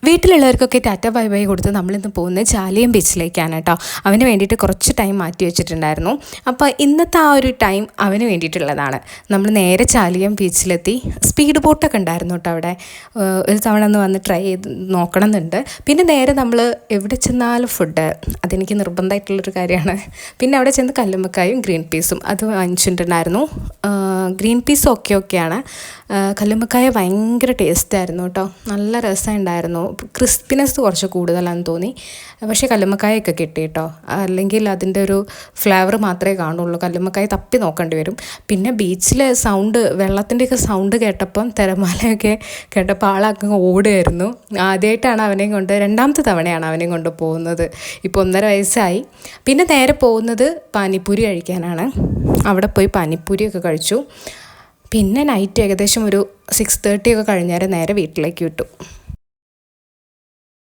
വീട്ടിലുള്ളവർക്കൊക്കെ Tata bye bye കൊടുത്ത് നമ്മളിന്ന് പോകുന്നത് ചാലിയം ബീച്ചിലേക്കാണ് കേട്ടോ. അവന് വേണ്ടിയിട്ട് കുറച്ച് ടൈം മാറ്റി വെച്ചിട്ടുണ്ടായിരുന്നു. അപ്പോൾ ഇന്നത്തെ ആ ഒരു ടൈം അവന് വേണ്ടിയിട്ടുള്ളതാണ്. നമ്മൾ നേരെ ചാലിയം ബീച്ചിലെത്തി. സ്പീഡ് ബോട്ടൊക്കെ ഉണ്ടായിരുന്നു കേട്ടോ അവിടെ. ഒരു തവണ ഒന്ന് വന്ന് ട്രൈ ചെയ്ത് നോക്കണം എന്നുണ്ട്. പിന്നെ നേരെ നമ്മൾ എവിടെ ചെന്നാലും ഫുഡ്, അതെനിക്ക് നിർബന്ധമായിട്ടുള്ളൊരു കാര്യമാണ്. പിന്നെ അവിടെ ചെന്ന് കല്ലുമ്മക്കായും ഗ്രീൻ പീസും അത് വാങ്ങിച്ചിട്ടുണ്ടായിരുന്നു. ഗ്രീൻ പീസ് ഓക്കെയാണ്. കല്ലുമ്മക്കായ ഭയങ്കര ടേസ്റ്റായിരുന്നു കേട്ടോ. നല്ല രസമുണ്ടായിരുന്നു. ക്രിസ്പിനെസ് കുറച്ച് കൂടുതലാണെന്ന് തോന്നി. പക്ഷേ കല്ലുമ്മക്കായൊക്കെ കിട്ടി കേട്ടോ. അല്ലെങ്കിൽ അതിൻ്റെ ഒരു ഫ്ലേവർ മാത്രമേ കാണുള്ളൂ. കല്ലുമ്മക്കായ തപ്പി നോക്കേണ്ടി വരും. പിന്നെ ബീച്ചിലെ സൗണ്ട്, വെള്ളത്തിൻ്റെയൊക്കെ സൗണ്ട് കേട്ടപ്പം, തിരമാലയൊക്കെ കേട്ടപ്പോൾ ആളങ്ങ് ഓടുമായിരുന്നു. ആദ്യമായിട്ടാണ് അവനെയും കൊണ്ട്, രണ്ടാമത്തെ തവണയാണ് അവനെയും കൊണ്ട് പോകുന്നത്. ഇപ്പോൾ 1.5 വയസ്സായി. പിന്നെ നേരെ പോകുന്നത് പാനിപ്പൂരി കഴിക്കാനാണ്. അവിടെ പോയി പാനിപ്പൂരിയൊക്കെ കഴിച്ചു. പിന്നെ നൈറ്റ് ഏകദേശം ഒരു 6:30 ഒക്കെ കഴിഞ്ഞേരം നേരെ വീട്ടിലേക്ക് വിട്ടു.